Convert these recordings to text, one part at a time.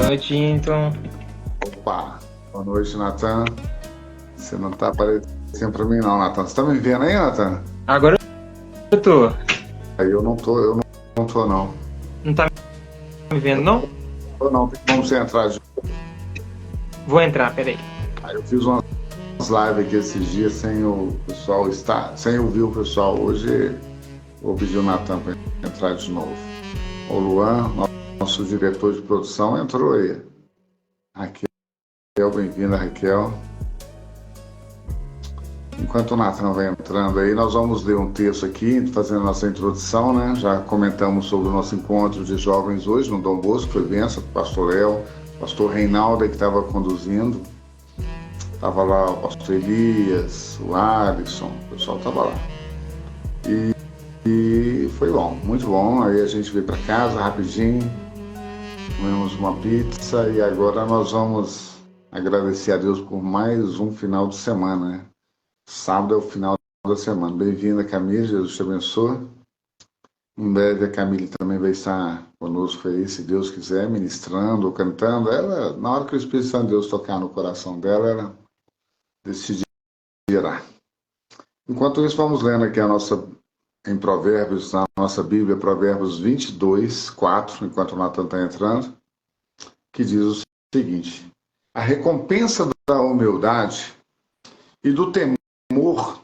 noite, Hinton. Opa, boa noite, Natan. Você não tá aparecendo pra mim, não, Natan. Você tá me vendo aí, Natan? Agora eu tô. Aí eu não tô, não. Não tá me vendo, não? Tô não, tem como você entrar de... Vou entrar, peraí. Aí eu fiz umas lives aqui esses dias sem o pessoal estar, sem ouvir o pessoal. Hoje vou pedir o Natan pra entrar de novo. O Luan, nosso diretor de produção, entrou aí. Raquel, bem-vinda, Raquel. Enquanto o Nathan vai entrando aí, nós vamos ler um texto aqui, fazendo nossa introdução, né? Já comentamos sobre o nosso encontro de jovens hoje no Dom Bosco, foi benção, pastor Léo, pastor Reinaldo que estava conduzindo, estava lá o pastor Elias, o Alisson, o pessoal estava lá. E foi bom, muito bom. Aí a gente veio para casa rapidinho, comemos uma pizza e agora nós vamos agradecer a Deus por mais um final de semana, né? Sábado é o final da semana. Bem-vinda, Camille, Jesus te abençoe. Em breve a Camille também vai estar conosco aí, se Deus quiser, ministrando ou cantando. Ela, na hora que o Espírito Santo de Deus tocar no coração dela, ela decidirá. Enquanto isso, vamos lendo aqui em Provérbios, na nossa Bíblia, Provérbios 22, 4, enquanto o Natan está entrando, que diz o seguinte: a recompensa da humildade e do temor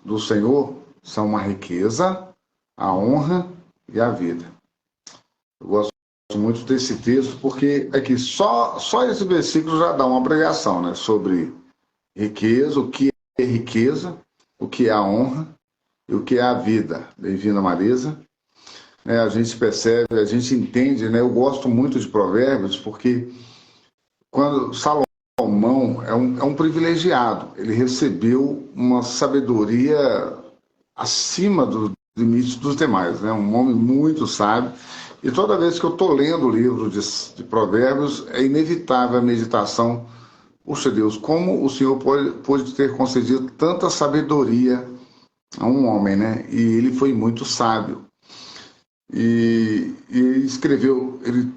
do Senhor são a riqueza, a honra e a vida. Eu gosto muito desse texto porque aqui só esse versículo já dá uma pregação, né, sobre riqueza, o que é riqueza, o que é a honra e o que é a vida. Bem-vinda, Marisa. A gente percebe, a gente entende, né? Eu gosto muito de Provérbios porque quando Salomão é um privilegiado, ele recebeu uma sabedoria acima do limite dos demais, né? Um homem muito sábio. E toda vez que eu estou lendo o livro de Provérbios, é inevitável a meditação. Puxa Deus, como o Senhor pode ter concedido tanta sabedoria a um homem, né? E ele foi muito sábio. E escreveu, ele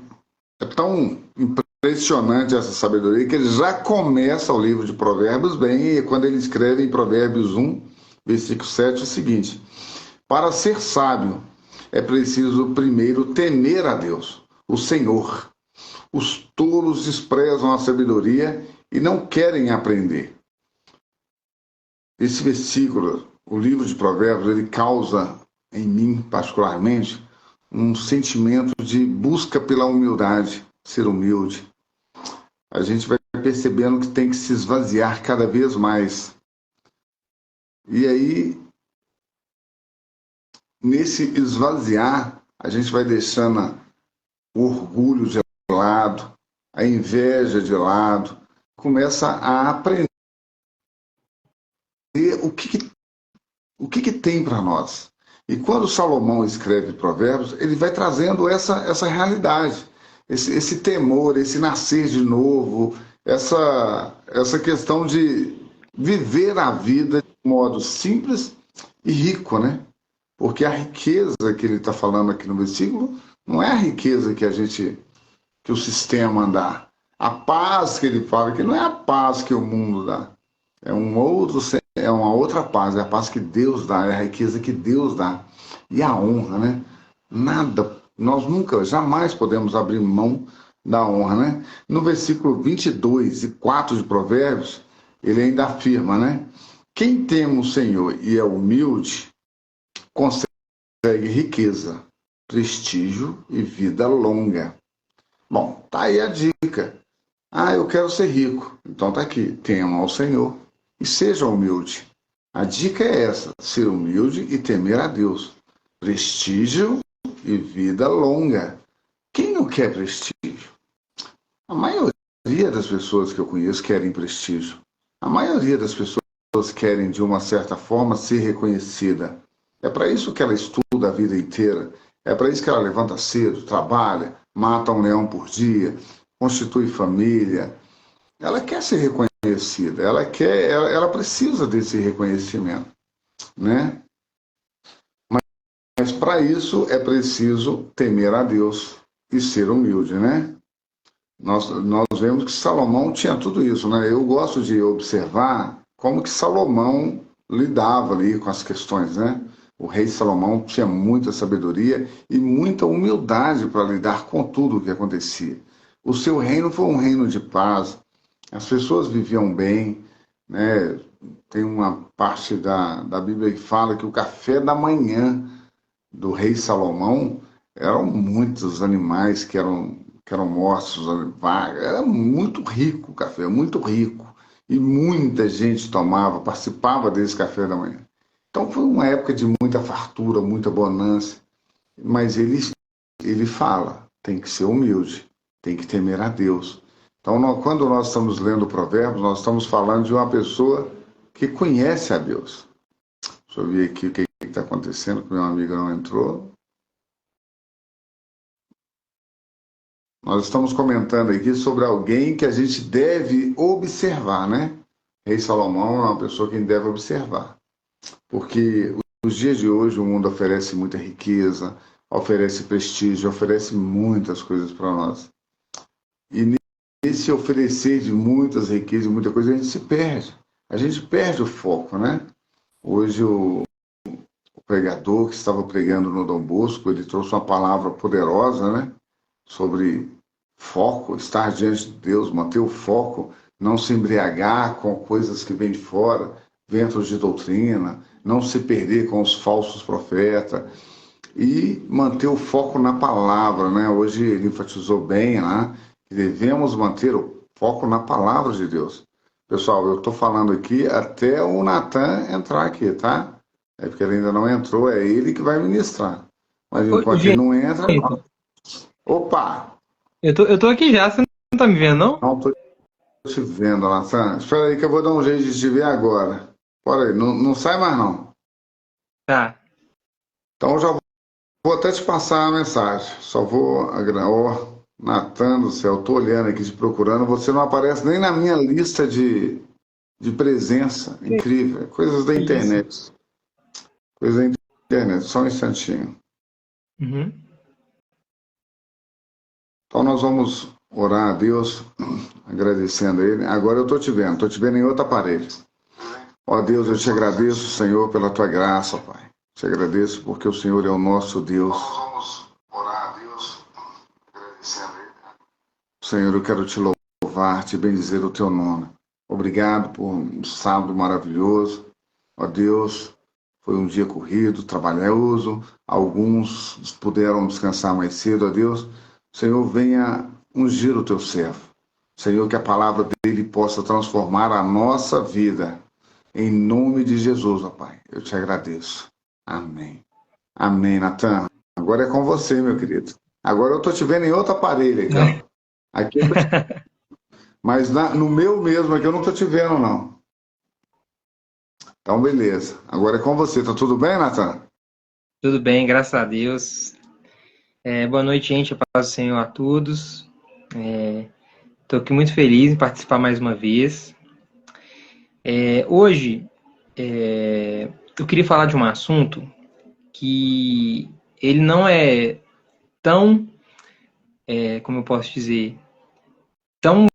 é tão impressionante essa sabedoria que ele já começa o livro de Provérbios bem, e quando ele escreve em Provérbios 1, versículo 7, é o seguinte: para ser sábio, é preciso primeiro temer a Deus, o Senhor. Os tolos desprezam a sabedoria e não querem aprender. Esse versículo, o livro de Provérbios, ele causa em mim, particularmente, um sentimento de busca pela humildade, ser humilde. A gente vai percebendo que tem que se esvaziar cada vez mais. E aí, nesse esvaziar, a gente vai deixando o orgulho de lado, a inveja de lado, começa a aprender o que tem para nós. E quando Salomão escreve Provérbios, ele vai trazendo essa realidade, esse temor, esse nascer de novo, essa questão de viver a vida de modo simples e rico, né? Porque a riqueza que ele está falando aqui no versículo não é a riqueza que o sistema dá. A paz que ele fala que não é a paz que o mundo dá. É uma outra paz, é a paz que Deus dá, é a riqueza que Deus dá. E a honra, né? Nada, nós nunca, jamais podemos abrir mão da honra, né? No versículo 22 e 4 de Provérbios, ele ainda afirma, né? Quem teme o Senhor e é humilde, consegue riqueza, prestígio e vida longa. Bom, tá aí a dica. Ah, eu quero ser rico. Então tá aqui, tema ao Senhor e seja humilde. A dica é essa, ser humilde e temer a Deus. Prestígio e vida longa. Quem não quer prestígio? A maioria das pessoas que eu conheço querem prestígio. A maioria das pessoas querem, de uma certa forma, ser reconhecida. É para isso que ela estuda a vida inteira. É para isso que ela levanta cedo, trabalha, mata um leão por dia, constitui família. Ela quer ser reconhecida, ela precisa desse reconhecimento, né? Mas para isso é preciso temer a Deus e ser humilde, né? nós vemos que Salomão tinha tudo isso, né? Eu gosto de observar como que Salomão lidava ali com as questões, né? O rei Salomão tinha muita sabedoria e muita humildade para lidar com tudo o que acontecia. O seu reino foi um reino de paz, as pessoas viviam bem, né? Tem uma parte da Bíblia que fala que o café da manhã do rei Salomão eram muitos animais que eram mortos, era muito rico o café, muito rico. E muita gente tomava, participava desse café da manhã. Então foi uma época de muita fartura, muita bonança, mas ele fala, tem que ser humilde, tem que temer a Deus. Então, quando nós estamos lendo Provérbios, nós estamos falando de uma pessoa que conhece a Deus. Deixa eu ver aqui o que está acontecendo, que meu amigo não entrou. Nós estamos comentando aqui sobre alguém que a gente deve observar, né? Rei Salomão é uma pessoa que a gente deve observar. Porque nos dias de hoje o mundo oferece muita riqueza, oferece prestígio, oferece muitas coisas para nós. E nesse oferecer de muitas riquezas e muita coisa, a gente se perde. A gente perde o foco, né? Hoje o pregador que estava pregando no Dom Bosco, ele trouxe uma palavra poderosa, né? Sobre foco, estar diante de Deus, manter o foco, não se embriagar com coisas que vêm de fora, ventos de doutrina, não se perder com os falsos profetas e manter o foco na palavra, né? Hoje ele enfatizou bem, né? Que devemos manter o foco na palavra de Deus. Pessoal, eu estou falando aqui até o Natan entrar aqui, tá? É porque ele ainda não entrou, é ele que vai ministrar. Mas Ô, enquanto ele gente, não entra, opa! eu tô aqui já, você não tá me vendo, não? Não estou te vendo, Natan. Espera aí que eu vou dar um jeito de te ver agora. Bora aí, não sai mais não. Tá. Então eu já vou até te passar a mensagem. Só vou. Ó, Natan do céu, tô olhando aqui, te procurando. Você não aparece nem na minha lista de presença. Incrível. Coisas da Que isso? internet. Coisas da internet. Só um instantinho. Uhum. Então nós vamos orar a Deus, agradecendo a Ele. Agora eu estou te vendo em outro aparelho. Ó Deus, eu te agradeço, Senhor, pela tua graça, Pai. Te agradeço porque o Senhor é o nosso Deus. Nós vamos orar a Deus, agradecendo a Ele. Senhor, eu quero te louvar, te bendizer o teu nome. Obrigado por um sábado maravilhoso. Ó Deus, foi um dia corrido, trabalhoso. Alguns puderam descansar mais cedo, ó Deus. Senhor, venha ungir o teu servo. Senhor, que a palavra dele possa transformar a nossa vida. Em nome de Jesus, ó Pai, eu te agradeço. Amém. Amém, Natan. Agora é com você, meu querido. Agora eu tô te vendo em outro aparelho aqui, ó. Aqui eu tô te... Mas no meu mesmo aqui eu não tô te vendo, não. Então, beleza. Agora é com você. Tá tudo bem, Natan? Tudo bem, graças a Deus. Boa noite, gente. A paz do Senhor a todos. Estou aqui muito feliz em participar mais uma vez. Hoje, eu queria falar de um assunto que ele não é tão, como eu posso dizer, tão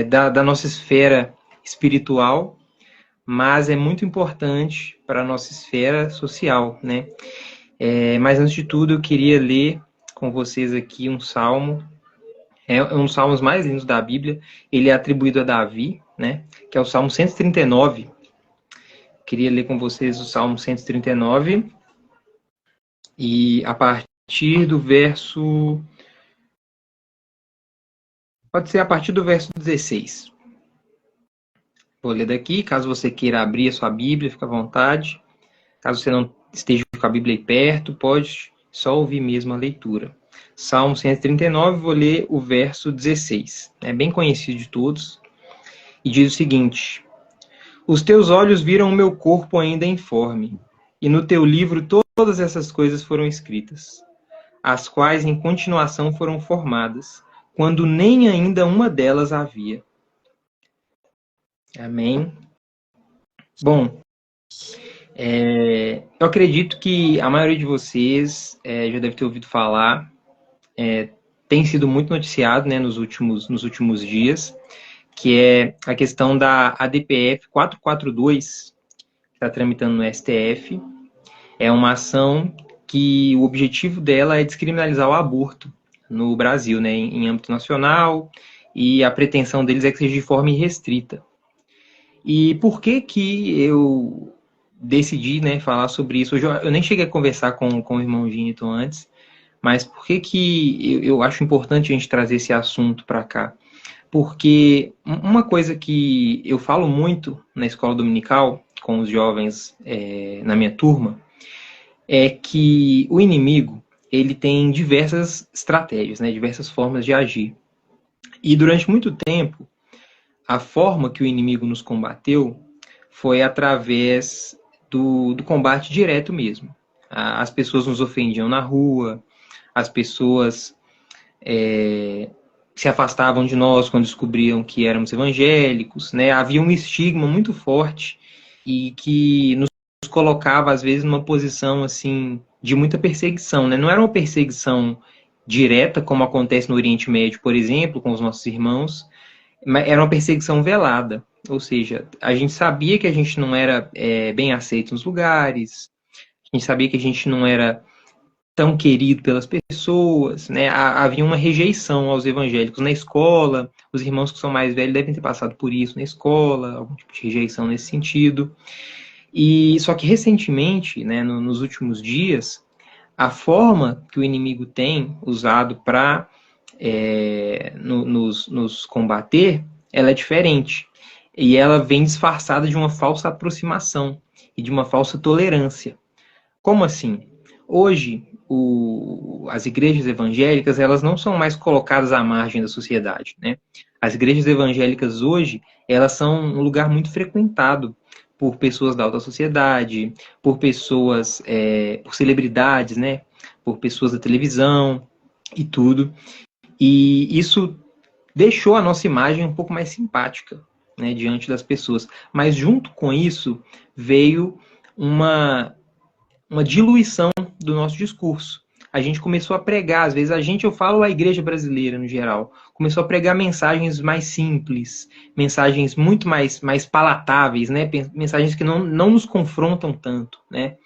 da nossa esfera espiritual, mas é muito importante para a nossa esfera social, né? Mas antes de tudo, eu queria ler com vocês aqui um salmo. É um dos salmos mais lindos da Bíblia. Ele é atribuído a Davi, né? Que é o Salmo 139. Queria ler com vocês o Salmo 139. E a partir do verso... Pode ser a partir do verso 16. Vou ler daqui. Caso você queira abrir a sua Bíblia, fica à vontade. Caso você não esteja com a Bíblia aí perto, pode só ouvir mesmo a leitura. Salmo 139, vou ler o verso 16. É bem conhecido de todos. E diz o seguinte: Os teus olhos viram o meu corpo ainda informe, e no teu livro todas essas coisas foram escritas, as quais em continuação foram formadas, quando nem ainda uma delas havia. Amém. Bom, eu acredito que a maioria de vocês já deve ter ouvido falar tem sido muito noticiado, né, nos últimos dias, que é a questão da ADPF 442, que está tramitando no STF. É uma ação que o objetivo dela é descriminalizar o aborto no Brasil, né, em âmbito nacional, e a pretensão deles é que seja de forma irrestrita. E por que que eu decidi, né, falar sobre isso? Hoje eu nem cheguei a conversar com o irmão Giniton antes, mas por que que eu acho importante a gente trazer esse assunto para cá? Porque uma coisa que eu falo muito na escola dominical, com os jovens na minha turma, é que o inimigo ele tem diversas estratégias, né, diversas formas de agir. E durante muito tempo, a forma que o inimigo nos combateu foi através do combate direto mesmo. As pessoas nos ofendiam na rua, as pessoas se afastavam de nós quando descobriam que éramos evangélicos, né? Havia um estigma muito forte e que nos colocava, às vezes, numa posição assim de muita perseguição, né? Não era uma perseguição direta, como acontece no Oriente Médio, por exemplo, com os nossos irmãos, mas era uma perseguição velada. Ou seja, a gente sabia que a gente não era bem aceito nos lugares, a gente sabia que a gente não era tão querido pelas pessoas, né? Havia uma rejeição aos evangélicos na escola, os irmãos que são mais velhos devem ter passado por isso na escola, algum tipo de rejeição nesse sentido. E só que recentemente, né, nos últimos dias, a forma que o inimigo tem usado para nos combater, ela é diferente. E ela vem disfarçada de uma falsa aproximação e de uma falsa tolerância. Como assim? Hoje, as igrejas evangélicas, elas não são mais colocadas à margem da sociedade, né? As igrejas evangélicas hoje, elas são um lugar muito frequentado por pessoas da alta sociedade, por pessoas, por celebridades, né? Por pessoas da televisão e tudo. E isso deixou a nossa imagem um pouco mais simpática, né, diante das pessoas. Mas junto com isso veio uma diluição do nosso discurso. A gente começou a pregar, às vezes eu falo a igreja brasileira no geral, começou a pregar mensagens mais simples, mensagens muito mais palatáveis, né? Mensagens que não nos confrontam tanto, né?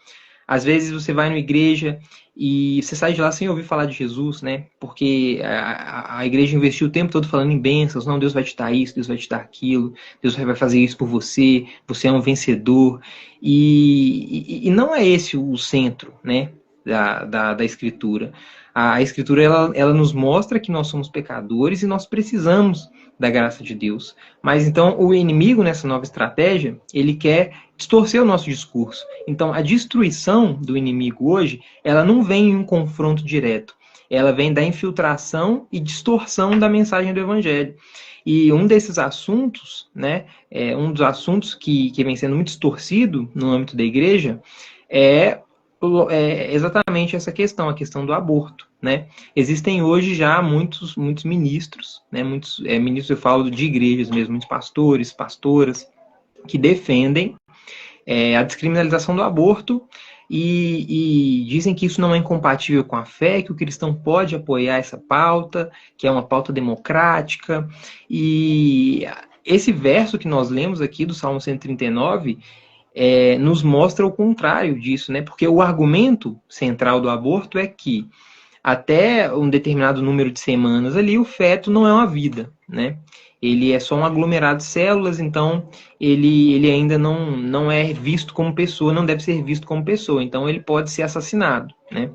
Às vezes você vai numa igreja e você sai de lá sem ouvir falar de Jesus, né? Porque a igreja investiu o tempo todo falando em bênçãos, não, Deus vai te dar isso, Deus vai te dar aquilo, Deus vai fazer isso por você, você é um vencedor. E não é esse o centro, né, da Escritura. A Escritura, ela nos mostra que nós somos pecadores e nós precisamos da graça de Deus. Mas então o inimigo, nessa nova estratégia, ele quer distorcer o nosso discurso. Então a destruição do inimigo hoje, ela não vem em um confronto direto. Ela vem da infiltração e distorção da mensagem do Evangelho. E um desses assuntos, né, um dos assuntos que vem sendo muito distorcido no âmbito da igreja, é exatamente essa questão, a questão do aborto, né? Existem hoje já muitos ministros, né? Muitos ministros, eu falo de igrejas mesmo, muitos pastores, pastoras, que defendem a descriminalização do aborto e dizem que isso não é incompatível com a fé, que o cristão pode apoiar essa pauta, que é uma pauta democrática. E esse verso que nós lemos aqui do Salmo 139 nos mostra o contrário disso, né? Porque o argumento central do aborto é que até um determinado número de semanas ali, o feto não é uma vida, né? Ele é só um aglomerado de células, então ele ainda não é visto como pessoa, não deve ser visto como pessoa, então ele pode ser assassinado, né?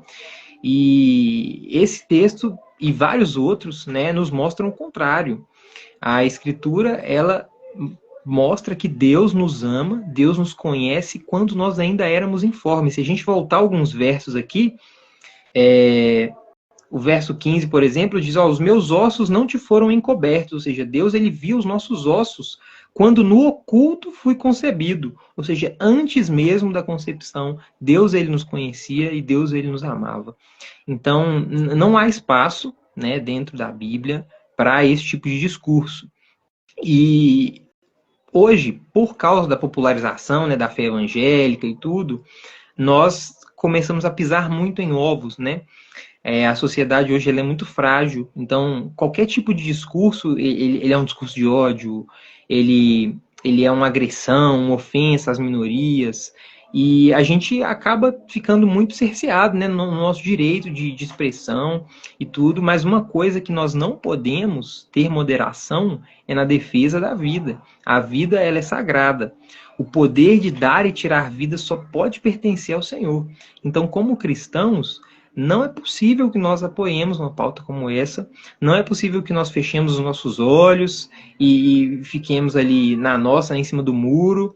E esse texto e vários outros, né, nos mostram o contrário. A Escritura, ela mostra que Deus nos ama, Deus nos conhece quando nós ainda éramos informes. Se a gente voltar alguns versos aqui, o verso 15, por exemplo, diz, os meus ossos não te foram encobertos, ou seja, Deus ele viu os nossos ossos quando no oculto fui concebido, ou seja, antes mesmo da concepção, Deus ele nos conhecia e Deus ele nos amava. Então, não há espaço, né, dentro da Bíblia para esse tipo de discurso. E hoje, por causa da popularização, né, da fé evangélica e tudo, nós começamos a pisar muito em ovos, né? A sociedade hoje ela é muito frágil, então qualquer tipo de discurso, ele é um discurso de ódio, ele é uma agressão, uma ofensa às minorias, e a gente acaba ficando muito cerceado, né, no nosso direito de expressão e tudo, mas uma coisa que nós não podemos ter moderação é na defesa da vida. A vida, ela é sagrada. O poder de dar e tirar vida só pode pertencer ao Senhor. Então, como cristãos, não é possível que nós apoiemos uma pauta como essa, não é possível que nós fechemos os nossos olhos e fiquemos ali na nossa, em cima do muro.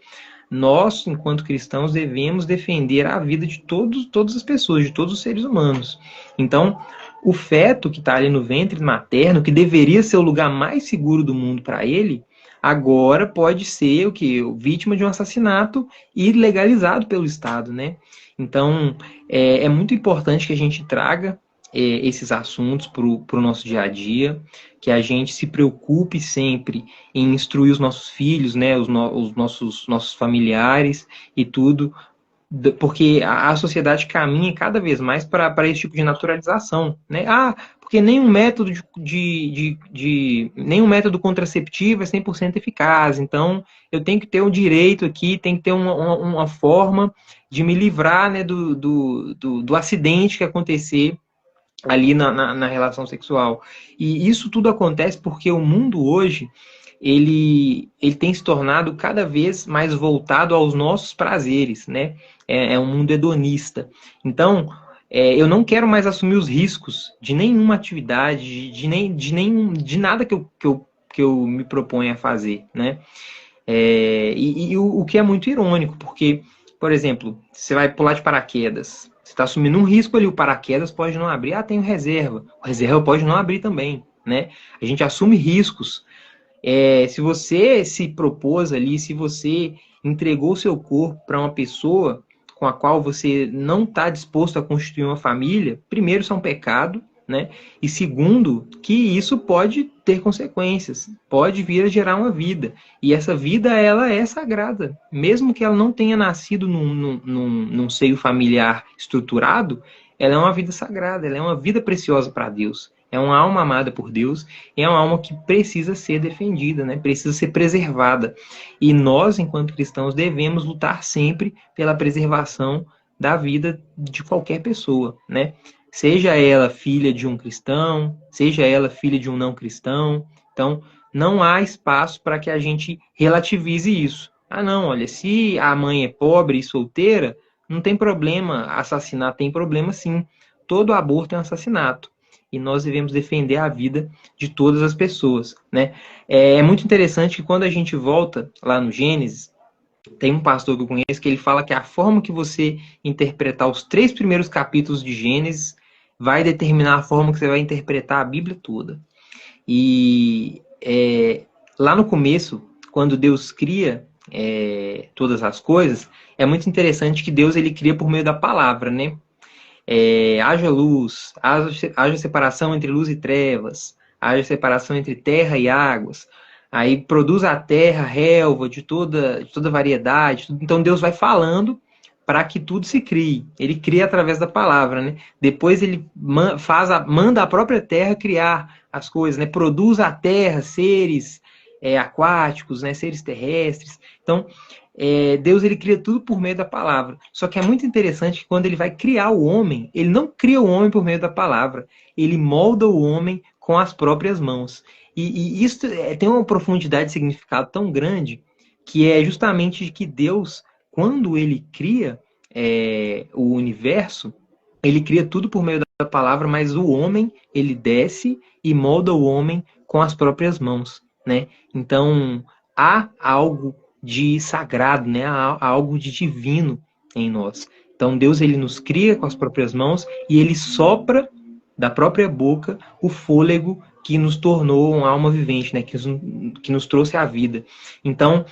Nós, enquanto cristãos, devemos defender a vida de todas as pessoas, de todos os seres humanos. Então, o feto que está ali no ventre materno, que deveria ser o lugar mais seguro do mundo para ele, agora pode ser o que? Vítima de um assassinato e legalizado pelo Estado, né? Então, é muito importante que a gente traga esses assuntos para o nosso dia a dia, que a gente se preocupe sempre em instruir os nossos filhos, né, os nossos familiares e tudo, porque a sociedade caminha cada vez mais para esse tipo de naturalização, né? Porque nenhum método nenhum método contraceptivo é 100% eficaz, então eu tenho que ter um direito aqui, tem que ter uma forma de me livrar, né, do acidente que acontecer ali na relação sexual. E isso tudo acontece porque o mundo hoje ele tem se tornado cada vez mais voltado aos nossos prazeres, né? É um mundo hedonista. Então, eu não quero mais assumir os riscos de nenhuma atividade, de nada que eu me proponho a fazer, né? O que é muito irônico, porque, por exemplo, você vai pular de paraquedas, você está assumindo um risco ali, o paraquedas pode não abrir, tenho reserva, o reserva pode não abrir também, né? A gente assume riscos. Se você se propôs ali, se você entregou seu corpo para uma pessoa com a qual você não está disposto a constituir uma família, primeiro, isso é um pecado, né? E segundo, que isso pode ter consequências, pode vir a gerar uma vida. E essa vida, ela é sagrada. Mesmo que ela não tenha nascido num seio familiar estruturado, ela é uma vida sagrada, ela é uma vida preciosa para Deus. É uma alma amada por Deus, é uma alma que precisa ser defendida, né? Precisa ser preservada. E nós, enquanto cristãos, devemos lutar sempre pela preservação da vida de qualquer pessoa, né? Seja ela filha de um cristão, seja ela filha de um não cristão. Então, não há espaço para que a gente relativize isso. Não, olha, se a mãe é pobre e solteira, não tem problema assassinar, tem problema sim. Todo aborto é um assassinato. E nós devemos defender a vida de todas as pessoas, né? É muito interessante que quando a gente volta lá no Gênesis, tem um pastor que eu conheço que ele fala que a forma que você interpretar os 3 primeiros capítulos de Gênesis vai determinar a forma que você vai interpretar a Bíblia toda. E lá no começo, quando Deus cria todas as coisas, é muito interessante que Deus ele cria por meio da palavra, né? Haja luz, haja separação entre luz e trevas, haja separação entre terra e águas. Aí produz a terra, relva de toda variedade. Então Deus vai falando para que tudo se crie. Ele cria através da palavra, né? Depois ele manda a própria terra criar as coisas, né? Produz a terra seres aquáticos, né? Seres terrestres. Então Deus ele cria tudo por meio da palavra. Só que é muito interessante que quando ele vai criar o homem, ele não cria o homem por meio da palavra. Ele molda o homem com as próprias mãos. E isso tem uma profundidade de significado tão grande que é justamente que Deus, quando ele cria o universo, ele cria tudo por meio da palavra, mas o homem, ele desce e molda o homem com as próprias mãos, né? Então, há algo de sagrado, né? Há algo de divino em nós. Então, Deus, ele nos cria com as próprias mãos e ele sopra da própria boca o fôlego que nos tornou uma alma vivente, né? Que nos trouxe a vida. Então,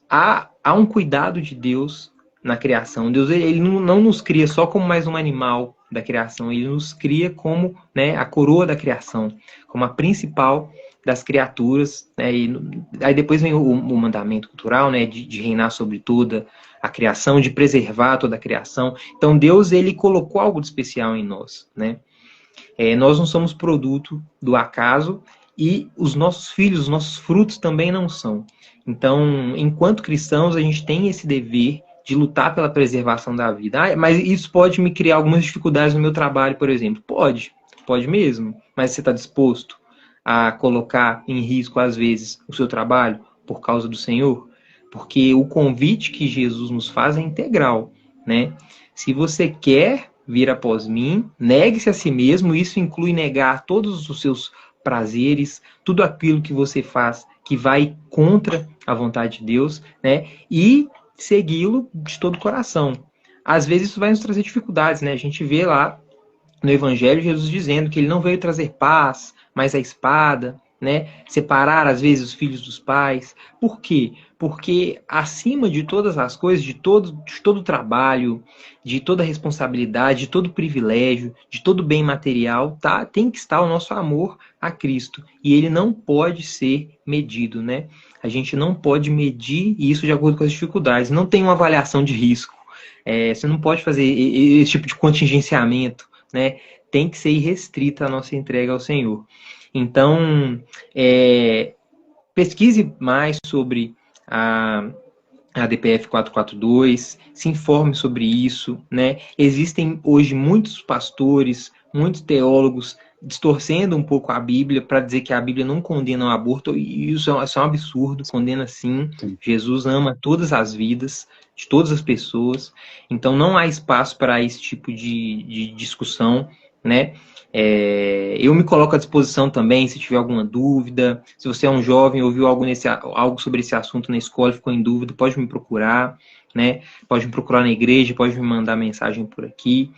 há um cuidado de Deus na criação. Deus ele não nos cria só como mais um animal da criação, ele nos cria como, né, a coroa da criação, como a principal das criaturas, né, aí depois vem o mandamento cultural, né, de reinar sobre toda a criação, de preservar toda a criação. Então Deus, ele colocou algo de especial em nós, né? Nós não somos produto do acaso e os nossos filhos, os nossos frutos também não são. Então, enquanto cristãos, a gente tem esse dever de lutar pela preservação da vida. Ah, mas isso pode me criar algumas dificuldades no meu trabalho, por exemplo. Pode mesmo. Mas você está disposto a colocar em risco, às vezes, o seu trabalho por causa do Senhor? Porque o convite que Jesus nos faz é integral, né? Se você quer vir após mim, negue-se a si mesmo, isso inclui negar todos os seus prazeres, tudo aquilo que você faz que vai contra a vontade de Deus, né? E segui-lo de todo o coração. Às vezes isso vai nos trazer dificuldades, né? A gente vê lá no Evangelho Jesus dizendo que ele não veio trazer paz, mas a espada, né? Separar, às vezes, os filhos dos pais. Por quê? Porque acima de todas as coisas, de todo o trabalho, de toda a responsabilidade, de todo o privilégio, de todo o bem material, tem que estar o nosso amor a Cristo. E ele não pode ser medido, né? A gente não pode medir isso de acordo com as dificuldades. Não tem uma avaliação de risco. Você não pode fazer esse tipo de contingenciamento, né? Tem que ser irrestrita a nossa entrega ao Senhor. Então, pesquise mais sobre a DPF 442, se informe sobre isso, né? Existem hoje muitos pastores, muitos teólogos distorcendo um pouco a Bíblia para dizer que a Bíblia não condena o aborto, e isso é um absurdo, condena sim. Jesus ama todas as vidas, de todas as pessoas, então não há espaço para esse tipo de discussão, né? Eu me coloco à disposição também, se tiver alguma dúvida. Se você é um jovem, ouviu algo sobre esse assunto na escola, ficou em dúvida, pode me procurar, né? Pode me procurar na igreja, pode me mandar mensagem por aqui.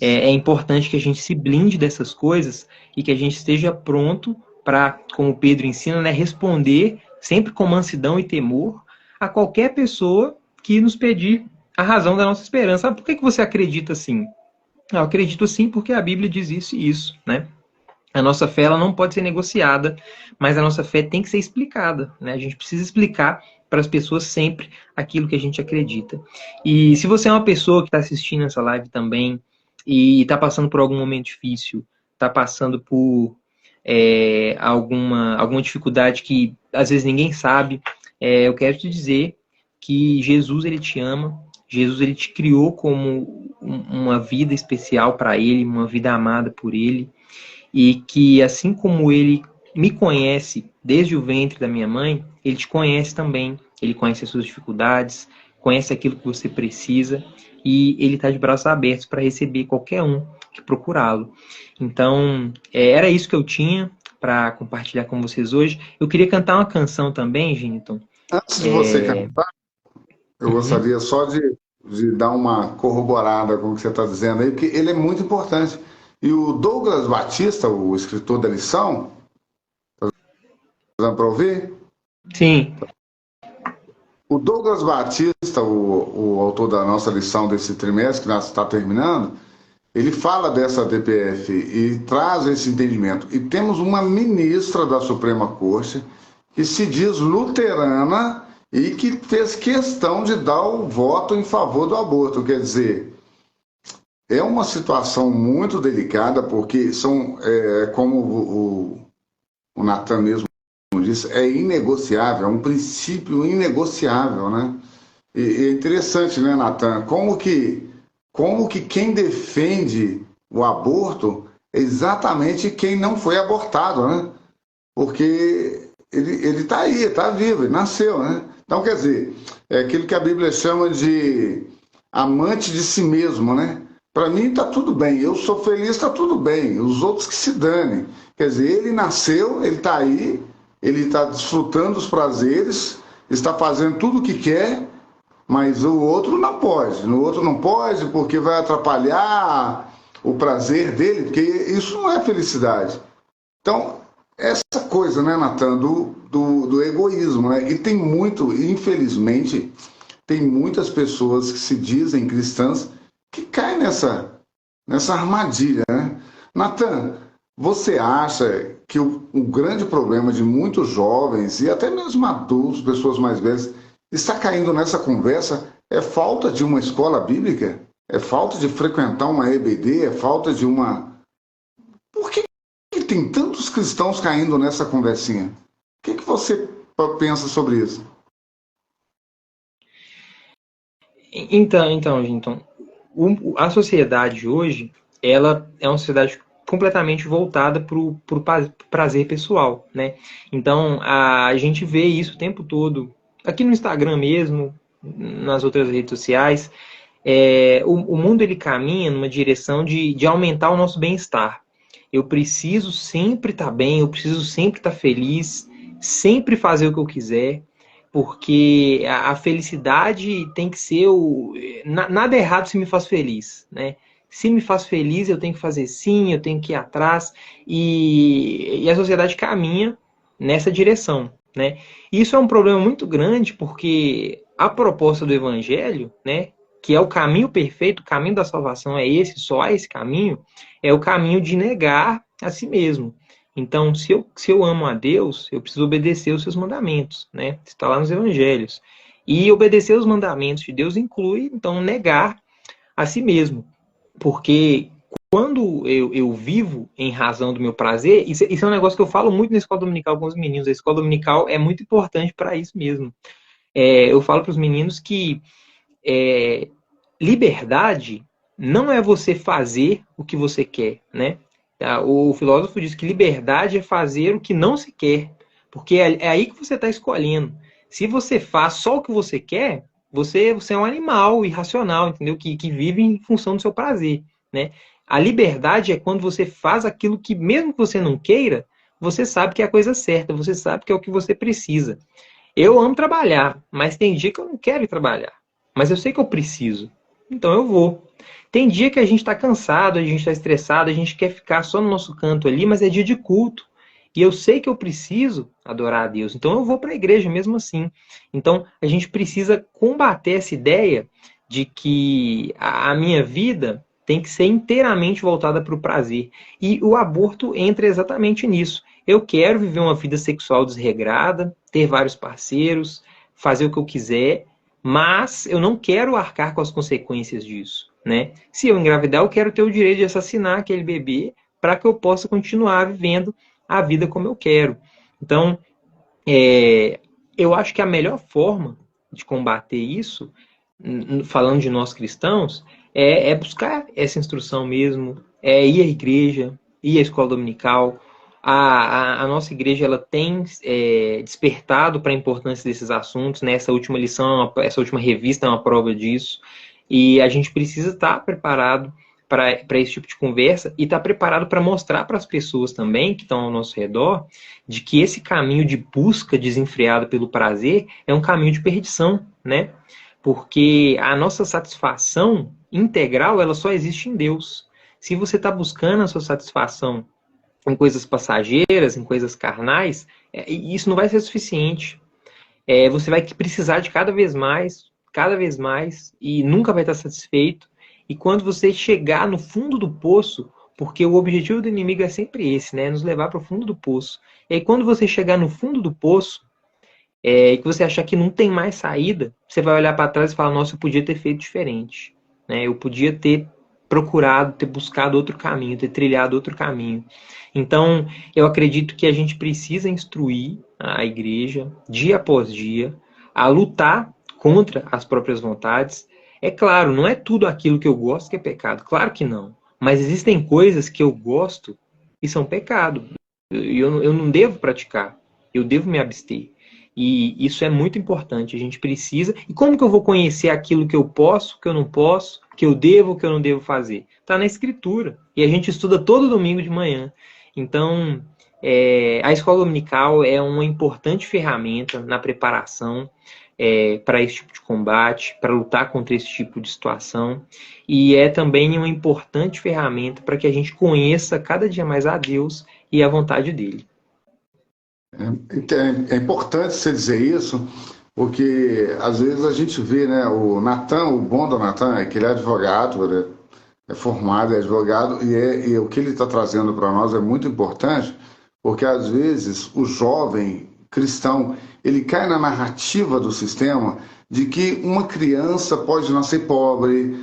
É importante que a gente se blinde dessas coisas e que a gente esteja pronto para, como Pedro ensina, né, responder sempre com mansidão e temor a qualquer pessoa que nos pedir a razão da nossa esperança. Por que você acredita assim? Eu acredito sim porque a Bíblia diz isso e isso, né? A nossa fé ela não pode ser negociada, mas a nossa fé tem que ser explicada, né? A gente precisa explicar para as pessoas sempre aquilo que a gente acredita. E se você é uma pessoa que está assistindo essa live também e está passando por algum momento difícil, está passando por alguma dificuldade que às vezes ninguém sabe, eu quero te dizer que Jesus ele te ama, Jesus ele te criou como uma vida especial para ele, uma vida amada por ele, e que assim como ele me conhece desde o ventre da minha mãe, ele te conhece também. Ele conhece as suas dificuldades, conhece aquilo que você precisa, e ele está de braços abertos para receber qualquer um que procurá-lo. Então, era isso que eu tinha para compartilhar com vocês hoje. Eu queria cantar uma canção também, Giniton. Antes de você cantar, eu gostaria só de dar uma corroborada com o que você está dizendo aí, porque ele é muito importante. E o Douglas Batista, o escritor da lição, está dando para ouvir? Sim. O Douglas Batista, o autor da nossa lição desse trimestre, que está terminando, ele fala dessa DPF e traz esse entendimento. E temos uma ministra da Suprema Corte que se diz luterana e que fez questão de dar o voto em favor do aborto. Quer dizer, é uma situação muito delicada, porque como o Natan mesmo disse, é inegociável, é um princípio inegociável, né? E é interessante, né, Natan? Como que quem defende o aborto é exatamente quem não foi abortado, né? Porque ele está aí, está vivo, ele nasceu, né? Então, quer dizer, é aquilo que a Bíblia chama de amante de si mesmo, né? Para mim está tudo bem, eu sou feliz, está tudo bem, os outros que se danem. Quer dizer, ele nasceu, ele está aí, ele está desfrutando dos prazeres, está fazendo tudo o que quer, mas o outro não pode. O outro não pode porque vai atrapalhar o prazer dele, porque isso não é felicidade. Então, essa coisa, né, Natan, do egoísmo, né? E tem muito, infelizmente, tem muitas pessoas que se dizem cristãs que caem nessa armadilha, né? Natan, você acha que o grande problema de muitos jovens e até mesmo adultos, pessoas mais velhas, está caindo nessa conversa é falta de uma escola bíblica? É falta de frequentar uma EBD? É falta de uma... Por que tem tantos cristãos caindo nessa conversinha? O que você pensa sobre isso? Então, Ginton, a sociedade hoje, ela é uma sociedade completamente voltada para o prazer pessoal, né? Então, a gente vê isso o tempo todo, aqui no Instagram mesmo, nas outras redes sociais. O mundo ele caminha numa direção de aumentar o nosso bem-estar. Eu preciso sempre estar bem, eu preciso sempre estar feliz, sempre fazer o que eu quiser, porque a felicidade tem que ser nada errado se me faz feliz, né? Se me faz feliz, eu tenho que fazer sim, eu tenho que ir atrás, e a sociedade caminha nessa direção, né? Isso é um problema muito grande, porque a proposta do evangelho, né, que é o caminho perfeito, o caminho da salvação é esse, só há esse caminho, é o caminho de negar a si mesmo. Então, se eu amo a Deus, eu preciso obedecer os seus mandamentos, né? Está lá nos evangelhos. E obedecer os mandamentos de Deus inclui, então, negar a si mesmo. Porque quando eu vivo em razão do meu prazer, isso é um negócio que eu falo muito na escola dominical com os meninos. A escola dominical é muito importante para isso mesmo. Eu falo para os meninos que é, liberdade não é você fazer o que você quer, né? O filósofo diz que liberdade é fazer o que não se quer, porque é aí que você está escolhendo. Se você faz só o que você quer, você é um animal irracional, entendeu? Que vive em função do seu prazer, né? A liberdade é quando você faz aquilo que, mesmo que você não queira, você sabe que é a coisa certa, você sabe que é o que você precisa. Eu amo trabalhar, mas tem dia que eu não quero ir trabalhar. Mas eu sei que eu preciso. Então eu vou. Tem dia que a gente está cansado, a gente está estressado, a gente quer ficar só no nosso canto ali, mas é dia de culto. E eu sei que eu preciso adorar a Deus. Então eu vou para a igreja mesmo assim. Então a gente precisa combater essa ideia de que a minha vida tem que ser inteiramente voltada para o prazer. E o aborto entra exatamente nisso. Eu quero viver uma vida sexual desregrada, ter vários parceiros, fazer o que eu quiser, mas eu não quero arcar com as consequências disso, né? Se eu engravidar, eu quero ter o direito de assassinar aquele bebê para que eu possa continuar vivendo a vida como eu quero. Então, eu acho que a melhor forma de combater isso, falando de nós cristãos, é buscar essa instrução mesmo, é ir à igreja, ir à escola dominical. A nossa igreja ela tem despertado para a importância desses assuntos, né? Essa última lição, essa última revista é uma prova disso. E a gente precisa estar preparado para esse tipo de conversa e estar preparado para mostrar para as pessoas também que estão ao nosso redor de que esse caminho de busca desenfreada pelo prazer é um caminho de perdição, né? Porque a nossa satisfação integral ela só existe em Deus. Se você está buscando a sua satisfação em coisas passageiras, em coisas carnais, isso não vai ser suficiente. Você vai precisar de cada vez mais, e nunca vai estar satisfeito. E quando você chegar no fundo do poço, porque o objetivo do inimigo é sempre esse, né? Nos levar para o fundo do poço. E aí, quando você chegar no fundo do poço, e que você achar que não tem mais saída, você vai olhar para trás e falar, nossa, eu podia ter feito diferente, né? Eu podia ter procurado, ter buscado outro caminho, ter trilhado outro caminho. Então, eu acredito que a gente precisa instruir a igreja, dia após dia, a lutar contra as próprias vontades. É claro, não é tudo aquilo que eu gosto que é pecado, claro que não. Mas existem coisas que eu gosto e são pecado. Eu não devo praticar, eu devo me abster. E isso é muito importante, a gente precisa. E como que eu vou conhecer aquilo que eu posso, que eu não posso, que eu devo, que eu não devo fazer? Está na Escritura. E a gente estuda todo domingo de manhã. Então, a escola dominical é uma importante ferramenta na preparação para esse tipo de combate, para lutar contra esse tipo de situação. E é também uma importante ferramenta para que a gente conheça cada dia mais a Deus e a vontade dele. É importante você dizer isso, porque às vezes a gente vê, né, o Natan, o bom do Natan é que ele é advogado, né, é formado, é advogado, e o que ele está trazendo para nós é muito importante, porque às vezes o jovem cristão, ele cai na narrativa do sistema de que uma criança pode nascer pobre,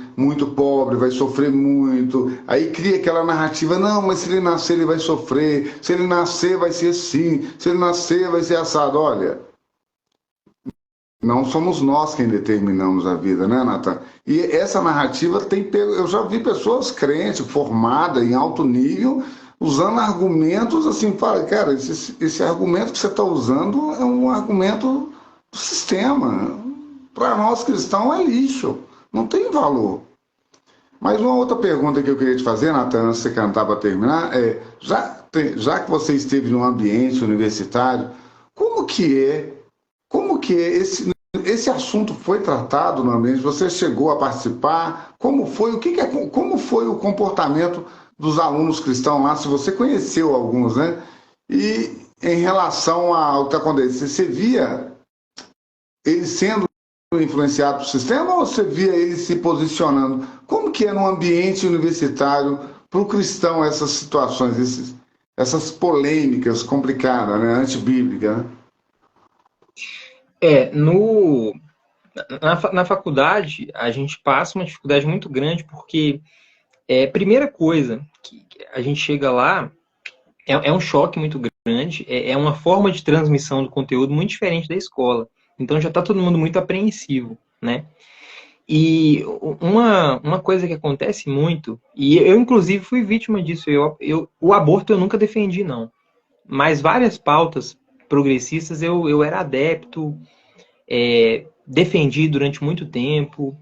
vai sofrer muito, aí cria aquela narrativa, não, mas se ele nascer ele vai sofrer, se ele nascer vai ser assim, se ele nascer vai ser assado. Olha, não somos nós quem determinamos a vida, né, Natan? E essa narrativa tem pego. Eu já vi pessoas crentes, formadas em alto nível, usando argumentos assim, fala, cara, esse argumento que você está usando é um argumento do sistema. Para nós cristãos é lixo, não tem valor. Mas uma outra pergunta que eu queria te fazer, Natan, antes de você cantar para terminar, já que você esteve num ambiente universitário, como que é, como que é esse assunto foi tratado no ambiente? Você chegou a participar? Como foi? Como foi o comportamento dos alunos cristãos lá? Se você conheceu alguns, né? E em relação ao que aconteceu, você via eles sendo influenciados pelo sistema ou você via eles se posicionando? Como que é no ambiente universitário para o cristão essas situações, essas polêmicas complicadas, né? Antibíblicas, né? É, no, na faculdade, a gente passa uma dificuldade muito grande, porque primeira coisa, que a gente chega lá, é um choque muito grande, é uma forma de transmissão do conteúdo muito diferente da escola. Então já está todo mundo muito apreensivo, né? E uma coisa que acontece muito, e eu inclusive fui vítima disso, o aborto eu nunca defendi, não. Mas várias pautas progressistas eu era adepto, defendi durante muito tempo.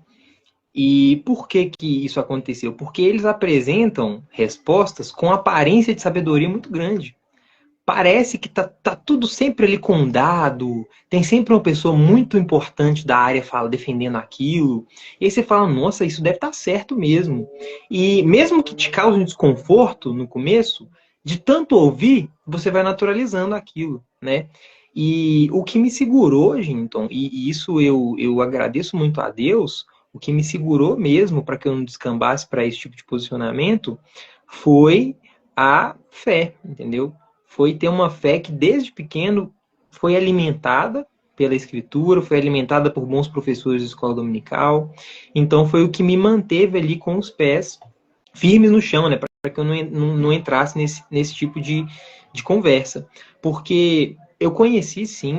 E por que que isso aconteceu? Porque eles apresentam respostas com aparência de sabedoria muito grande. Parece que tá tudo sempre ali com dado, tem sempre uma pessoa muito importante da área defendendo aquilo. E aí você fala, nossa, isso deve estar certo mesmo. E mesmo que te cause um desconforto no começo, de tanto ouvir, você vai naturalizando aquilo, né? E o que me segurou, Ginton, e isso eu agradeço muito a Deus, o que me segurou mesmo para que eu não descambasse para esse tipo de posicionamento foi a fé, entendeu? Foi ter uma fé que desde pequeno foi alimentada pela escritura, foi alimentada por bons professores de escola dominical. Então foi o que me manteve ali com os pés firmes no chão, né? Para que eu não entrasse nesse tipo de conversa. Porque eu conheci, sim,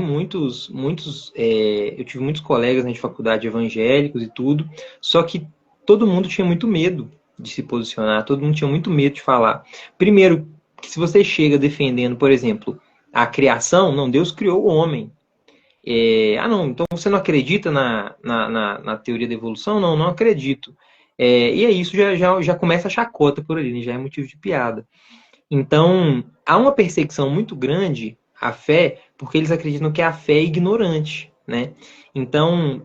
eu tive muitos colegas, né, de faculdade evangélicos e tudo, só que todo mundo tinha muito medo de se posicionar, todo mundo tinha muito medo de falar. Primeiro, que se você chega defendendo, por exemplo, a criação, não, Deus criou o homem. Não, então você não acredita na teoria da evolução? Não, não acredito. E aí isso já começa a chacota por ali, né? Já é motivo de piada. Então, há uma perseguição muito grande à fé, porque eles acreditam que a fé é ignorante, né? Então,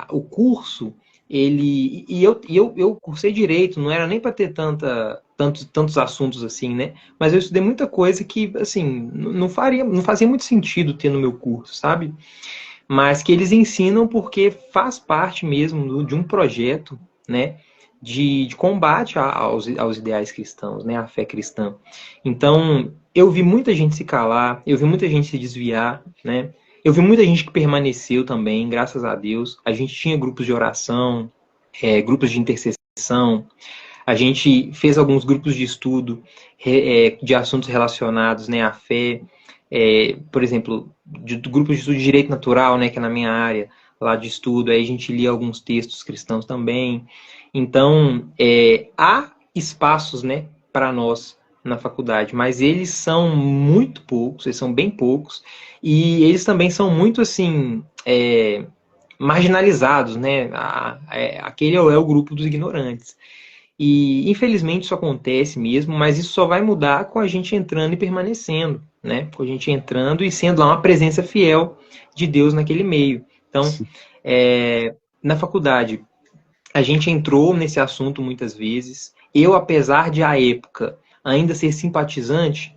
o curso, eu cursei direito, não era nem para ter tantos assuntos assim, né? Mas eu estudei muita coisa que, assim, não fazia muito sentido ter no meu curso, sabe? Mas que eles ensinam porque faz parte mesmo de um projeto, né? De combate aos ideais cristãos, né? À fé cristã. Então, eu vi muita gente se calar, eu vi muita gente se desviar, né? Eu vi muita gente que permaneceu também, graças a Deus. A gente tinha grupos de oração, grupos de intercessão. A gente fez alguns grupos de estudo de assuntos relacionados, né, à fé. Por exemplo, grupos de estudo de direito natural, né, que é na minha área lá de estudo. Aí a gente lia alguns textos cristãos também. Então, há espaços, né, para nós na faculdade, mas eles são muito poucos, eles são bem poucos, e eles também são muito, assim, marginalizados, né? Aquele é o grupo dos ignorantes. E, infelizmente, isso acontece mesmo, mas isso só vai mudar com a gente entrando e permanecendo, né? Com a gente entrando e sendo lá uma presença fiel de Deus naquele meio. Então, na faculdade, a gente entrou nesse assunto muitas vezes. Eu, apesar de, à época, ainda ser simpatizante,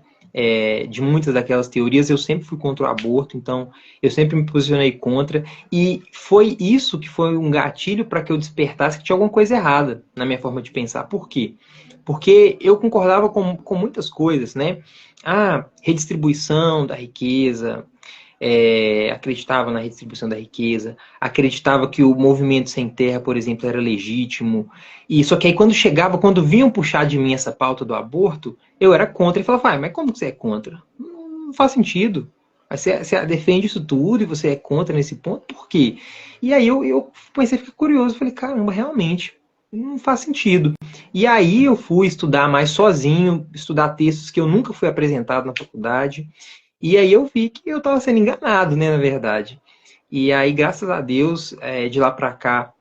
de muitas daquelas teorias, eu sempre fui contra o aborto, então eu sempre me posicionei contra, e foi isso que foi um gatilho para que eu despertasse que tinha alguma coisa errada na minha forma de pensar. Por quê? Porque eu concordava com muitas coisas, né? Ah, redistribuição da riqueza, acreditava na redistribuição da riqueza, acreditava que o movimento sem terra, por exemplo, era legítimo. E só que aí quando vinham puxar de mim essa pauta do aborto, eu era contra e falava, mas como que você é contra? Não faz sentido. Você defende isso tudo e você é contra nesse ponto, por quê? E aí eu comecei a ficar curioso, falei, caramba, realmente, não faz sentido. E aí eu fui estudar mais sozinho, estudar textos que eu nunca fui apresentado na faculdade, e aí eu vi que eu estava sendo enganado, né, na verdade. E aí, graças a Deus, de lá para cá,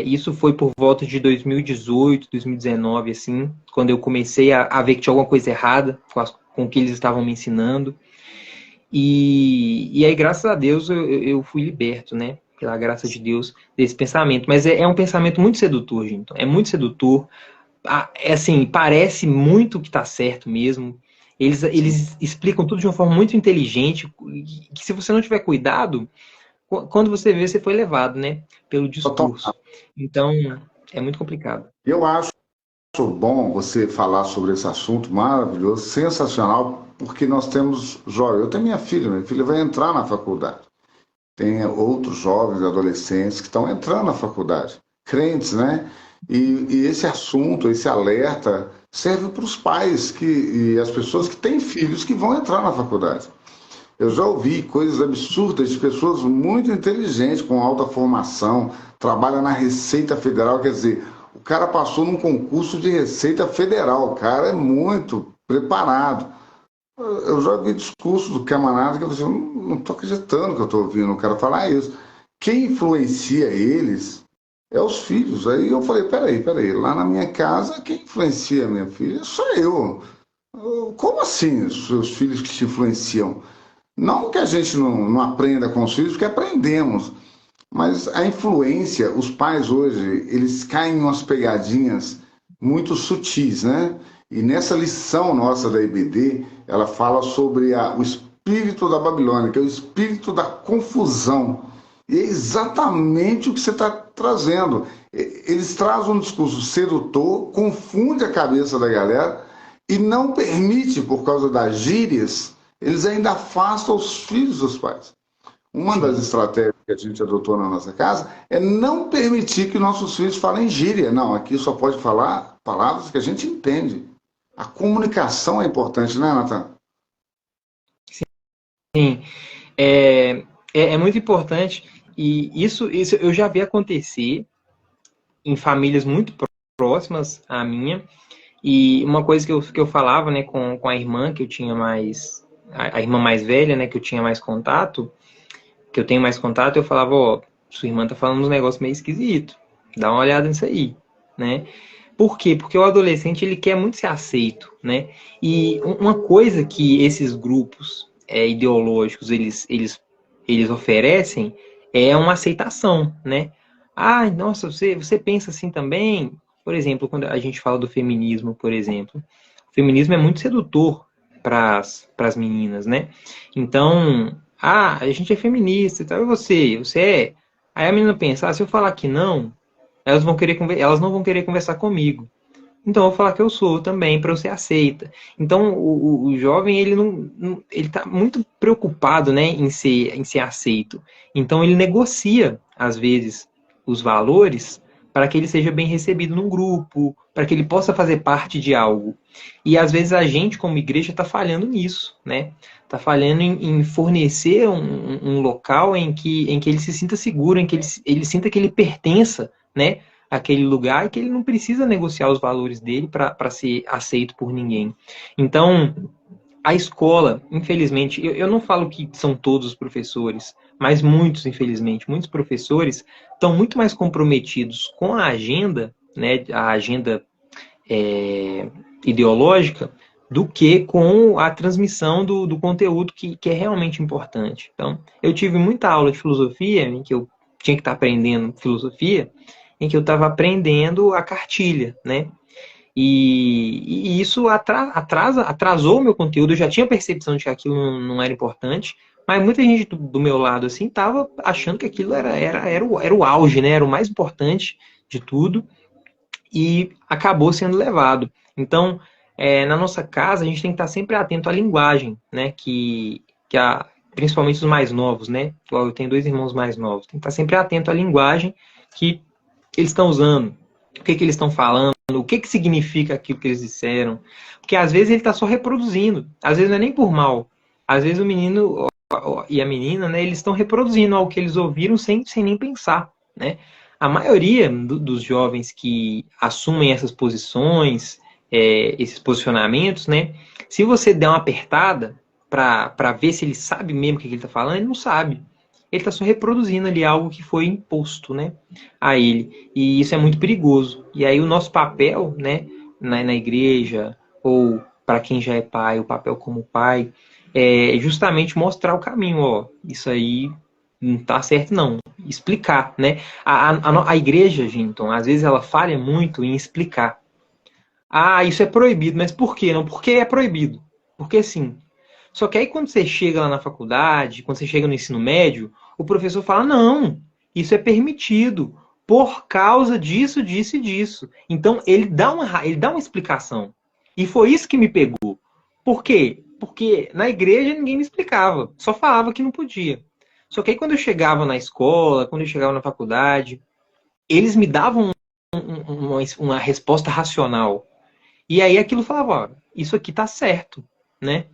isso foi por volta de 2018, 2019, assim, quando eu comecei a ver que tinha alguma coisa errada com o que eles estavam me ensinando. E aí, graças a Deus, eu fui liberto, né? Pela graça de Deus, desse pensamento. Mas é um pensamento muito sedutor, gente. É muito sedutor. Assim, parece muito que está certo mesmo. Eles explicam tudo de uma forma muito inteligente, que se você não tiver cuidado, quando você vê, você foi levado, né? Pelo discurso. Então, é muito complicado. Eu acho bom você falar sobre esse assunto maravilhoso, sensacional, porque nós temos jovens. Eu tenho minha filha vai entrar na faculdade. Tem outros jovens, adolescentes que estão entrando na faculdade, crentes, né? E esse assunto, esse alerta, serve para os pais e as pessoas que têm filhos que vão entrar na faculdade. Eu já ouvi coisas absurdas de pessoas muito inteligentes, com alta formação, trabalham na Receita Federal, quer dizer, o cara passou num concurso de Receita Federal, o cara é muito preparado. Eu já vi discurso do camarada que eu falei assim, não estou acreditando que eu estou ouvindo o cara falar isso. Quem influencia eles é os filhos. Aí eu falei, peraí, lá na minha casa, quem influencia a minha filha sou eu. Como assim os seus filhos que te influenciam? Não que a gente não aprenda com os filhos, porque aprendemos. Mas a influência, os pais hoje, eles caem em umas pegadinhas muito sutis, né? E nessa lição nossa da IBD, ela fala sobre o espírito da Babilônia, que é o espírito da confusão. E é exatamente o que você está trazendo. Eles trazem um discurso sedutor, confunde a cabeça da galera e não permite, por causa das gírias, eles ainda afastam os filhos dos pais. Uma das estratégias que a gente adotou na nossa casa é não permitir que nossos filhos falem gíria. Não, aqui só pode falar palavras que a gente entende. A comunicação é importante, né, Nathan? Sim, é muito importante. E isso eu já vi acontecer em famílias muito próximas à minha. E uma coisa que eu falava, né, com a irmã, que eu tinha mais... A irmã mais velha, né, que eu tinha mais contato, que eu tenho mais contato, eu falava, ó, sua irmã tá falando uns negócios meio esquisito. Dá uma olhada nisso aí, né? Por quê? Porque o adolescente, ele quer muito ser aceito, né? E uma coisa que esses grupos ideológicos, eles oferecem é uma aceitação, né? Ah, nossa, você pensa assim também? Por exemplo, quando a gente fala do feminismo, por exemplo. O feminismo é muito sedutor para as meninas, né? Então, a gente é feminista e tal, e você é? Aí a menina pensa, se eu falar que não, elas não vão querer conversar comigo. Então eu vou falar que eu sou também, para eu ser aceita. Então o jovem, ele tá muito preocupado, né, em ser aceito. Então ele negocia, às vezes, os valores para que ele seja bem recebido num grupo, para que ele possa fazer parte de algo. E às vezes a gente, como igreja, está falhando nisso, né? Está falhando em fornecer um local em que ele se sinta seguro, em que ele sinta que ele pertença, né, àquele lugar e que ele não precisa negociar os valores dele para ser aceito por ninguém. Então, a escola, infelizmente, eu não falo que são todos os professores, mas muitos, infelizmente, muitos professores estão muito mais comprometidos com a agenda, né, a agenda ideológica, do que com a transmissão do conteúdo que é realmente importante. Então, eu tive muita aula de filosofia, em que eu tinha que estar aprendendo filosofia, em que eu estava aprendendo a cartilha, né? E isso atrasou o meu conteúdo. Eu já tinha percepção de que aquilo não era importante, mas muita gente do meu lado assim estava achando que aquilo era o auge, né? Era o mais importante de tudo e acabou sendo levado. Então, na nossa casa, a gente tem que estar sempre atento à linguagem, né? Principalmente os mais novos, né? Eu tenho dois irmãos mais novos. Tem que estar sempre atento à linguagem que eles estão usando, o que eles estão falando, o que significa aquilo que eles disseram. Porque às vezes ele está só reproduzindo, às vezes não é nem por mal. Às vezes o menino e a menina, né, eles estão reproduzindo algo que eles ouviram sem nem pensar, né? A maioria dos jovens que assumem essas posições, esses posicionamentos, né? Se você der uma apertada para ver se ele sabe mesmo o que ele está falando, ele não sabe. Ele está só reproduzindo ali algo que foi imposto, né, a ele. E isso é muito perigoso. E aí o nosso papel, né, na igreja, ou para quem já é pai, o papel como pai, é justamente mostrar o caminho, ó. Isso aí não tá certo, não. Explicar, né? A igreja, Ginton, às vezes ela falha muito em explicar. Ah, isso é proibido, mas por quê? Não, porque é proibido. Porque sim. Só que aí quando você chega lá na faculdade, quando você chega no ensino médio, o professor fala: não, isso é permitido por causa disso, disso e disso. Então ele dá uma explicação. E foi isso que me pegou. Por quê? Porque na igreja ninguém me explicava, só falava que não podia. Só que aí quando eu chegava na escola, quando eu chegava na faculdade, eles me davam uma resposta racional. E aí aquilo falava: ó, isso aqui tá certo, né?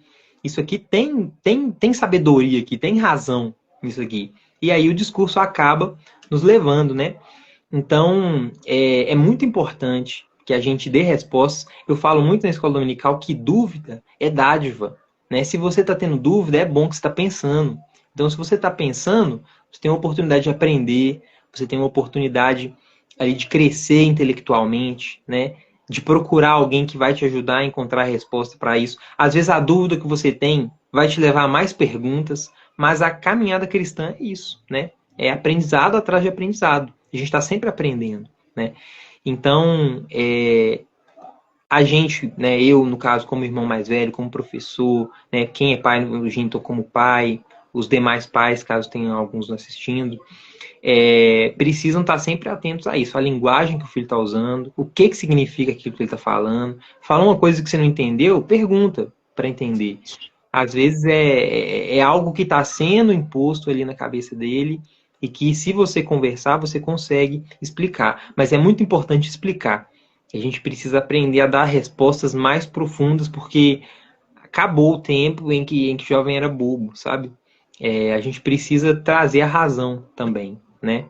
Isso aqui tem sabedoria aqui, tem razão nisso aqui. E aí o discurso acaba nos levando, né? Então, é muito importante que a gente dê respostas. Eu falo muito na escola dominical que dúvida é dádiva, né? Se você está tendo dúvida, é bom que você está pensando. Então, se você está pensando, você tem uma oportunidade de aprender, você tem uma oportunidade ali de crescer intelectualmente, né? De procurar alguém que vai te ajudar a encontrar a resposta para isso. Às vezes a dúvida que você tem vai te levar a mais perguntas, mas a caminhada cristã é isso, né? É aprendizado atrás de aprendizado. A gente está sempre aprendendo, né? Então, a gente, né, eu, no caso, como irmão mais velho, como professor, né, quem é pai no Ginto como pai, os demais pais, caso tenham alguns assistindo, precisam estar sempre atentos a isso, a linguagem que o filho está usando, o que significa aquilo que ele está falando. Fala uma coisa que você não entendeu, pergunta para entender. Às vezes é algo que está sendo imposto ali na cabeça dele e que, se você conversar, você consegue explicar. Mas é muito importante explicar. A gente precisa aprender a dar respostas mais profundas, porque acabou o tempo em que o jovem era bobo, sabe? A gente precisa trazer a razão também, né?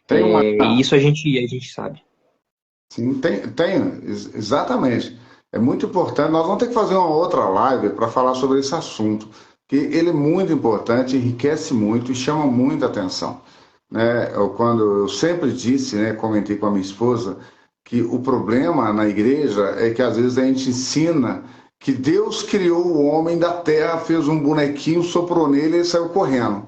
Tem uma. E isso a gente sabe. Sim, exatamente. É muito importante. Nós vamos ter que fazer uma outra live para falar sobre esse assunto, que ele é muito importante, enriquece muito e chama muita atenção. Né? Eu sempre disse, né, comentei com a minha esposa, que o problema na igreja é que às vezes a gente ensina que Deus criou o homem da terra, fez um bonequinho, soprou nele e ele saiu correndo.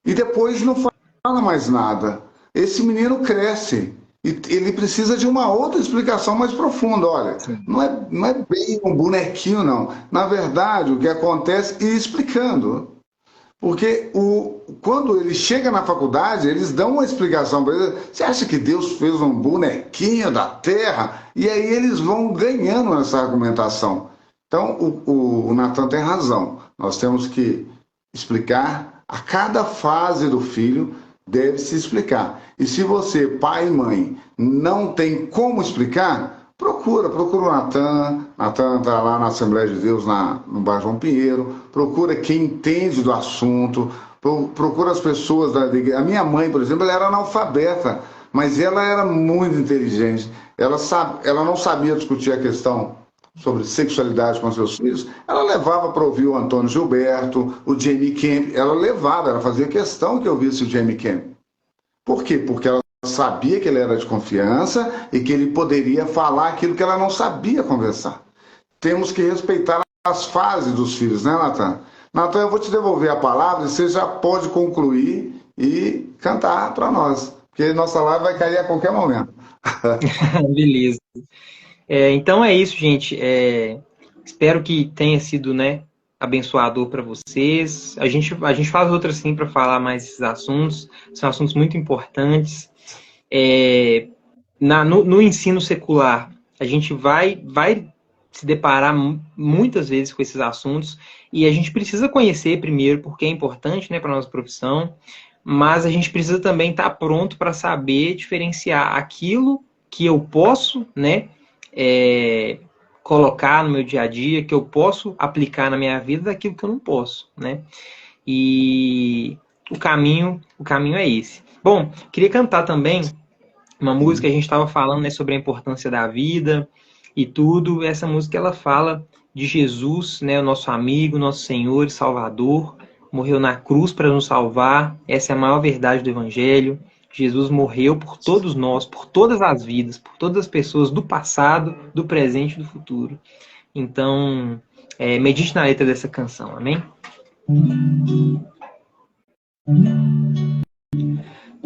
E depois não fala mais nada. Esse menino cresce e ele precisa de uma outra explicação mais profunda. Olha, Sim. não é bem um bonequinho, não. Na verdade, o que acontece, e explicando. Porque quando ele chega na faculdade, eles dão uma explicação para ele. Você acha que Deus fez um bonequinho da terra? E aí eles vão ganhando essa argumentação. Então, o Natan tem razão. Nós temos que explicar a cada fase do filho, deve se explicar. E se você, pai e mãe, não tem como explicar, procura o Natan. Natan está lá na Assembleia de Deus, no bairro João Pinheiro. Procura quem entende do assunto. Procura as pessoas da igreja. A minha mãe, por exemplo, ela era analfabeta, mas ela era muito inteligente. Ela não sabia discutir a questão sobre sexualidade com seus filhos. Ela levava para ouvir o Antônio Gilberto, o Jamie Camp. Ela fazia questão que eu visse o Jamie Camp. Por quê? Porque ela sabia que ele era de confiança e que ele poderia falar aquilo que ela não sabia conversar. Temos que respeitar as fases dos filhos, né, Natan? Natan, eu vou te devolver a palavra e você já pode concluir e cantar para nós, porque nossa live vai cair a qualquer momento. Beleza. Então é isso, gente. Espero que tenha sido, né, abençoador para vocês. A gente faz outra sim para falar mais esses assuntos. São assuntos muito importantes. É, no ensino secular, a gente vai se deparar muitas vezes com esses assuntos e a gente precisa conhecer primeiro porque é importante, né, para a nossa profissão, mas a gente precisa também estar pronto para saber diferenciar aquilo que eu posso, né, é, colocar no meu dia a dia, que eu posso aplicar na minha vida, daquilo que eu não posso, né? E o caminho é esse. Bom, queria cantar também uma música, a gente estava falando, né, sobre a importância da vida e tudo. Essa música ela fala de Jesus, né, o nosso amigo, nosso Senhor e Salvador, morreu na cruz para nos salvar. Essa é a maior verdade do Evangelho. Jesus morreu por todos nós, por todas as vidas, por todas as pessoas do passado, do presente e do futuro. Então, medite na letra dessa canção, amém?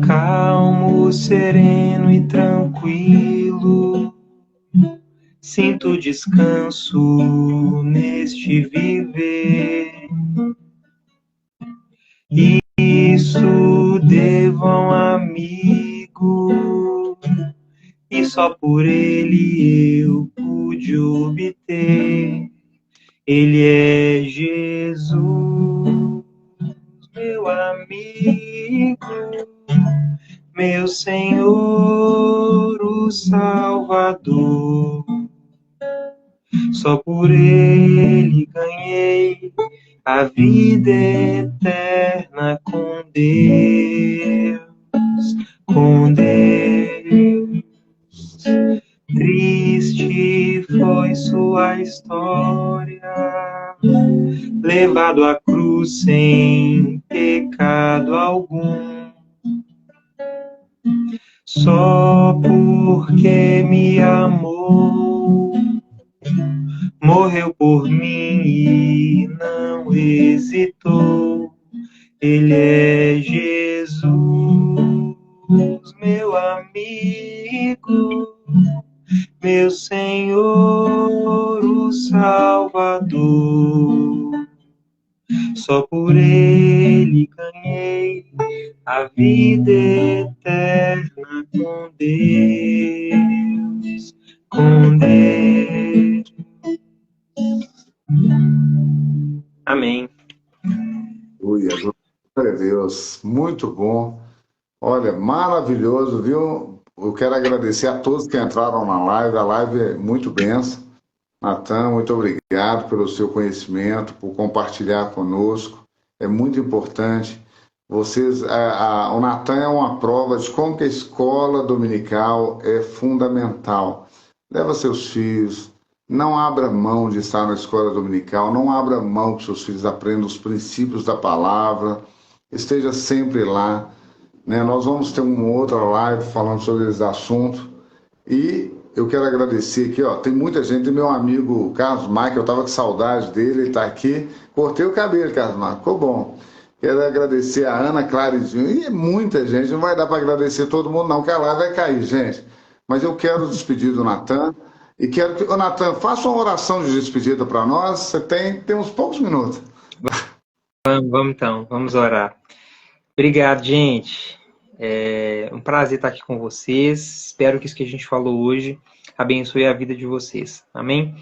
Calmo, sereno e tranquilo, sinto descanso neste viver. Isso devo a um amigo, e só por ele eu pude obter. Ele é Jesus, meu amigo, meu Senhor, o Salvador. Só por ele ganhei a vida eterna com Deus, com Deus. Triste foi sua história, levado à cruz sem pecado algum. Só porque me amou, morreu por mim e não hesitou. Ele é Jesus, meu amigo, meu Senhor, o Salvador. Só por ele ganhei a vida eterna com Deus, com Deus. Amém. Glória a Deus, muito bom. Olha, maravilhoso, viu? Eu quero agradecer a todos que entraram na live. A live é muito benção. Natan, muito obrigado pelo seu conhecimento, por compartilhar conosco. É muito importante. O Natan é uma prova de como que a escola dominical é fundamental. Leva seus filhos, não abra mão de estar na escola dominical, não abra mão que seus filhos aprendam os princípios da palavra, esteja sempre lá. Né? Nós vamos ter uma outra live falando sobre esse assunto. E eu quero agradecer aqui, ó, tem muita gente, meu amigo Carlos Marques, eu estava com saudade dele, ele está aqui. Cortei o cabelo, Carlos Marques, ficou bom. Quero agradecer a Ana Clarizinho, e é muita gente, não vai dar para agradecer todo mundo não, porque a live vai cair, gente. Mas eu quero despedir do Natan, e quero que, ô Natan, faça uma oração de despedida para nós, você tem uns poucos minutos. Vamos então, vamos orar. Obrigado, gente. É um prazer estar aqui com vocês. Espero que isso que a gente falou hoje abençoe a vida de vocês. Amém?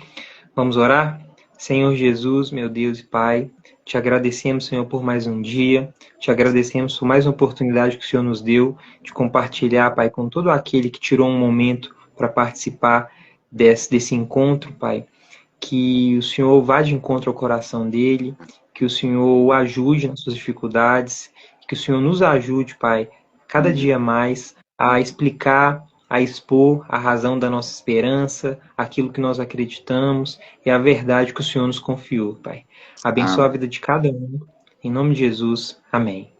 Vamos orar? Senhor Jesus, meu Deus e Pai, te agradecemos, Senhor, por mais um dia. Te agradecemos por mais uma oportunidade que o Senhor nos deu de compartilhar, Pai, com todo aquele que tirou um momento para participar desse encontro, Pai. Que o Senhor vá de encontro ao coração dele, que o Senhor o ajude nas suas dificuldades, que o Senhor nos ajude, Pai, cada dia mais a explicar, a expor a razão da nossa esperança, aquilo que nós acreditamos e a verdade que o Senhor nos confiou, Pai. Abençoa a vida de cada um. Em nome de Jesus. Amém.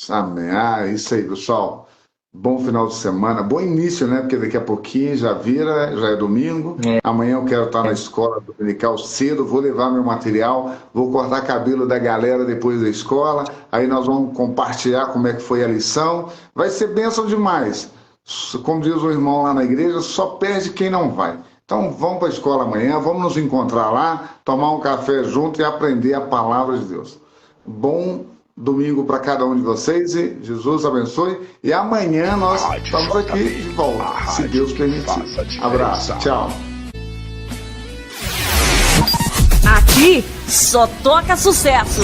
Amém. Isso aí, pessoal. Bom final de semana, bom início, né? Porque daqui a pouquinho já é domingo. Amanhã eu quero estar na escola dominical cedo, vou levar meu material, vou cortar cabelo da galera depois da escola, aí nós vamos compartilhar como é que foi a lição. Vai ser bênção demais. Como diz o irmão lá na igreja, só perde quem não vai. Então, Então vamos para a escola amanhã, vamos nos encontrar lá, tomar um café junto e aprender a palavra de Deus. Bom domingo para cada um de vocês e Jesus abençoe. E amanhã nós estamos aqui de volta, se Deus permitir. Abraço, tchau. Aqui só toca sucesso.